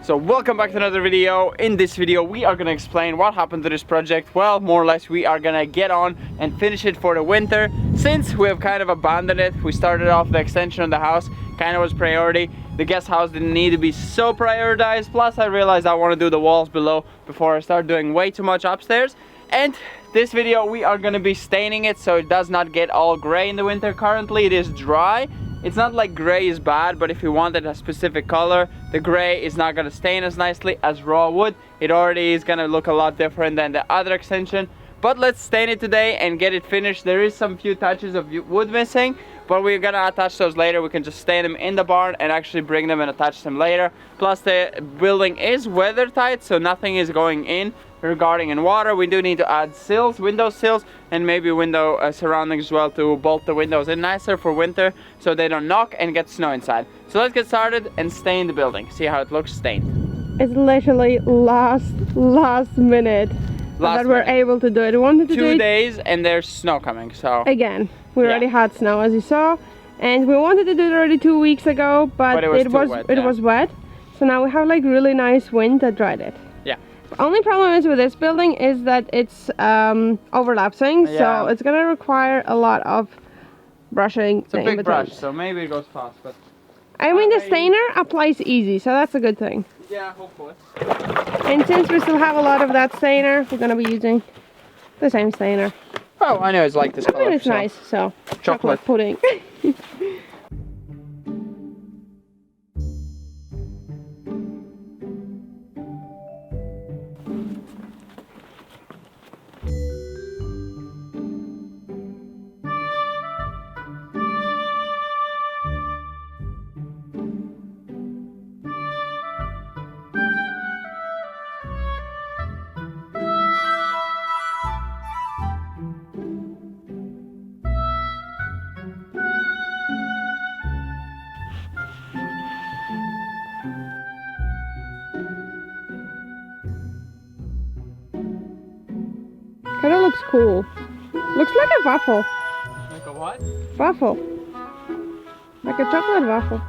So welcome back to another video. In this video we are gonna explain what happened to this project. Well, more or less we are gonna get on and finish it for the winter. Since we have kind of abandoned it, we started off the extension of the house, kind of was priority. The guest house didn't need to be so prioritized. Plus I realized I want to do the walls below before I start doing way too much upstairs. And this video we are gonna be staining it so it does not get all gray in the winter. Currently it is dry. It's not like gray is bad, but if you wanted a specific color, the gray is not gonna stain as nicely as raw wood. It already is gonna look a lot different than the other extension. But let's stain it today and get it finished. There is some few touches of wood missing, but we're gonna attach those later. We can just stain them in the barn and actually bring them and attach them later. Plus the building is weather tight, so nothing is going in regarding in water. We do need to add sills, window sills, and maybe window surroundings as well to bolt the windows in nicer for winter so they don't knock and get snow inside. So let's get started and stain the building. See how it looks stained. It's literally last minute that we're able to do it. We wanted to do it 2 days and there's snow coming, so again we already had snow, as you saw, and we wanted to do it already 2 weeks ago, but it was wet. So now we have like really nice wind that dried it. Yeah. The only problem is with this building is that it's overlapping, so it's gonna require a lot of brushing. It's a big brush, so maybe it goes fast, but I mean the stainer applies easy, so that's a good thing. yeah, hopefully. And since we still have a lot of that stainer, we're gonna be using the same stainer. Oh, I know it's like this color. And it's nice, so chocolate pudding. Kind of looks cool. Looks like a waffle. Like a what? Waffle. Like a chocolate waffle.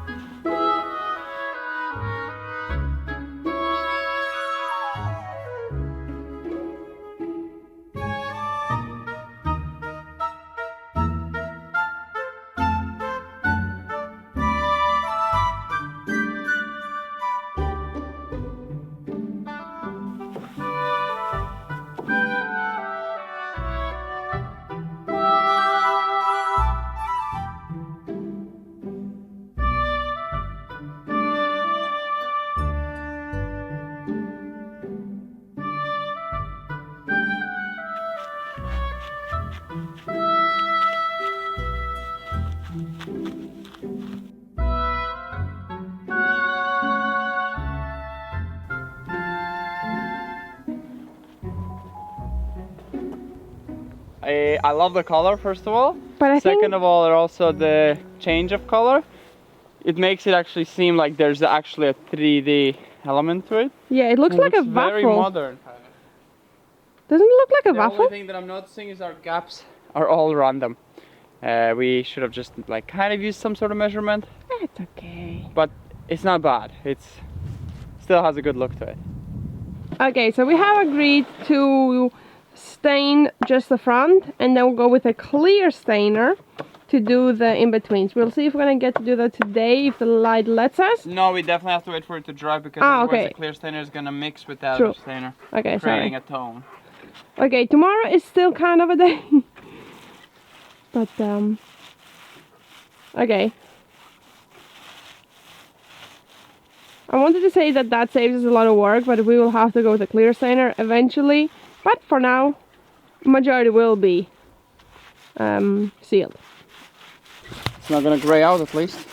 I love the color, first of all. But Second of all, also the change of color. It makes it actually seem like there's actually a 3D element to it. Yeah, it looks like a waffle. Very modern, kind of. Doesn't it look like a waffle? The only thing that I'm noticing is our gaps are all random. We should have just like kind of used some sort of measurement. It's okay. But it's not bad. It's still has a good look to it. Okay, so we have agreed to stain just the front, and then we'll go with a clear stainer to do the in-betweens. We'll see if we're gonna get to do that today, if the light lets us. No, we definitely have to wait for it to dry, because otherwise the clear stainer is gonna mix with the other stainer, creating a tone. Okay, tomorrow is still kind of a day. But okay. I wanted to say that saves us a lot of work, but we will have to go with a clear stainer eventually. But for now, majority will be sealed. It's not gonna gray out, at least.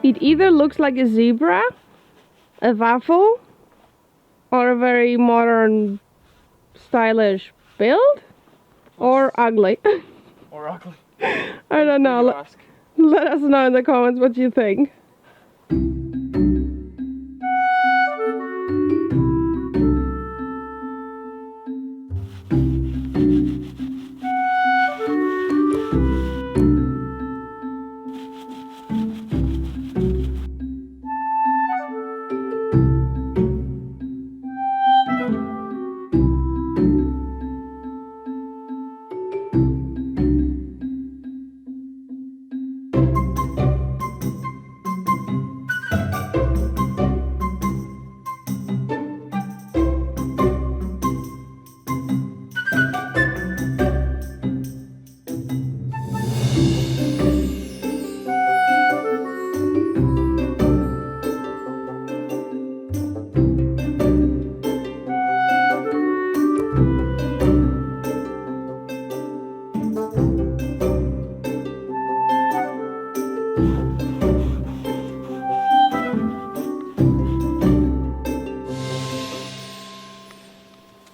It either looks like a zebra, a waffle, or a very modern, stylish build, or ugly. Or ugly. I don't know. Let us know in the comments what you think.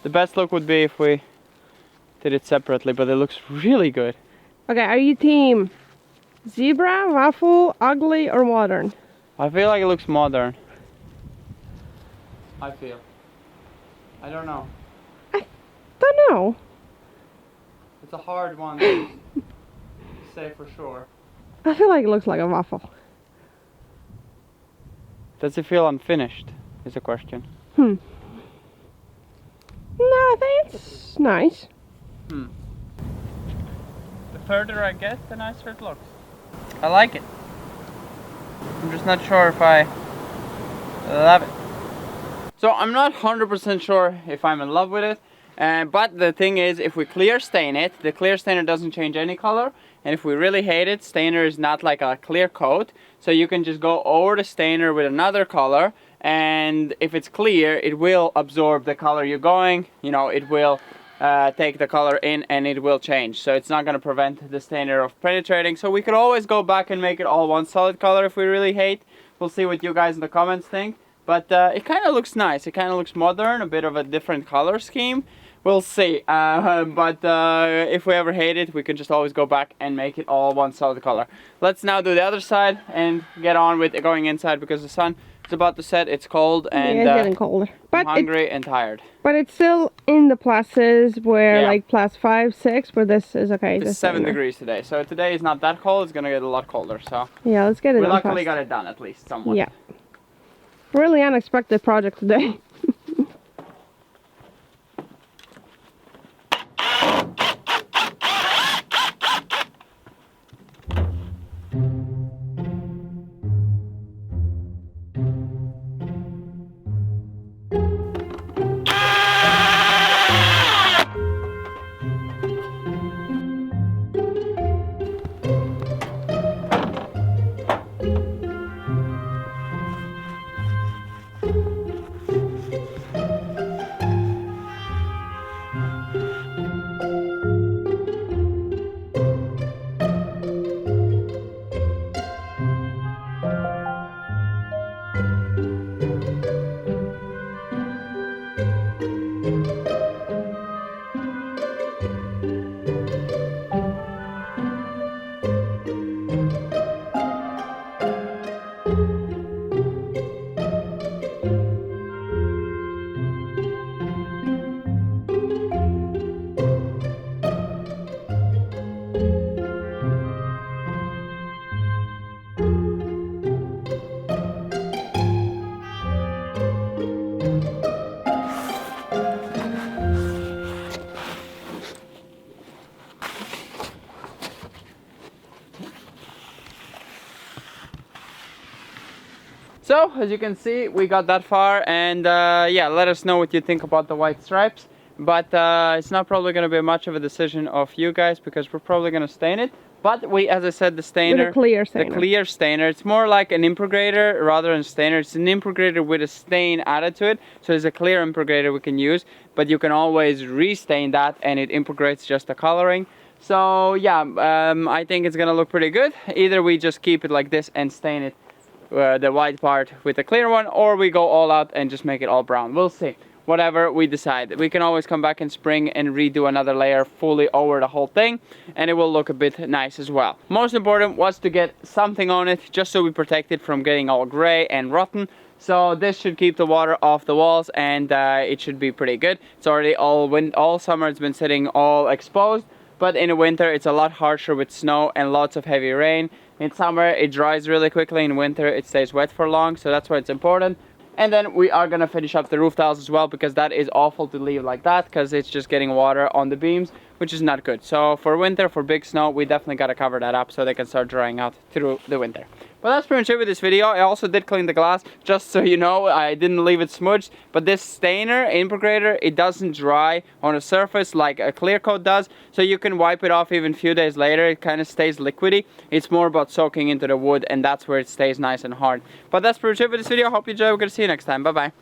The best look would be if we did it separately, but it looks really good. Okay, are you team zebra, waffle, ugly, or modern? I feel like it looks modern. I feel. I don't know. Don't know. It's a hard one to say for sure. I feel like it looks like a waffle. Does it feel unfinished? Is the question. No, I think it's nice. The further I get, the nicer it looks. I like it. I'm just not sure if I love it. So I'm not 100% sure if I'm in love with it. But the thing is, if we clear stain it, the clear stainer doesn't change any color. And if we really hate it, stainer is not like a clear coat. So you can just go over the stainer with another color. And if it's clear, it will absorb the color you're going. You know, it will take the color in and it will change. So it's not going to prevent the stainer of penetrating. So we could always go back and make it all one solid color if we really hate. We'll see what you guys in the comments think. But it kind of looks nice. It kind of looks modern, a bit of a different color scheme. We'll see. But if we ever hate it, we can just always go back and make it all one solid color. Let's now do the other side and get on with going inside because the sun is about to set. It's cold and yeah, it's getting colder. But I'm hungry and tired. But it's still in the pluses where Yeah. like +5, 6, where this is okay. It's this 7 thing, degrees today, so today is not that cold. It's gonna get a lot colder. So yeah, let's get it we done luckily fast. got it done at least somewhat. Yeah. Really unexpected project today. So as you can see, we got that far, and yeah, let us know what you think about the white stripes. But it's not probably going to be much of a decision of you guys because we're probably going to stain it. But we, as I said, the With stainer, a clear the stainer. clear stainer, it's more like an impregrator rather than stainer. It's an impregrator with a stain added to it, so it's a clear impregrator we can use, but you can always restain that and it impregrates just the coloring. So yeah, I think it's gonna look pretty good. Either we just keep it like this and stain it, the white part with the clear one, or we go all out and just make it all brown. We'll see. Whatever we decide. We can always come back in spring and redo another layer fully over the whole thing, and it will look a bit nice as well. Most important was to get something on it just so we protect it from getting all gray and rotten. So this should keep the water off the walls, and it should be pretty good. It's already all summer it's been sitting all exposed, but in the winter it's a lot harsher with snow and lots of heavy rain. In summer it dries really quickly, in winter it stays wet for long, so that's why it's important. And then we are gonna finish up the roof tiles as well, because that is awful to leave like that, because it's just getting water on the beams, which is not good. So for winter, for big snow, we definitely gotta cover that up so they can start drying out through the winter. But that's pretty much it with this video. I also did clean the glass, just so you know. I didn't leave it smudged, but this stainer, impregrator, it doesn't dry on the surface like a clear coat does, so you can wipe it off even a few days later. It kind of stays liquidy. It's more about soaking into the wood, and that's where it stays nice and hard. But that's pretty much it with this video. I hope you enjoyed. We're gonna see you next time. Bye bye.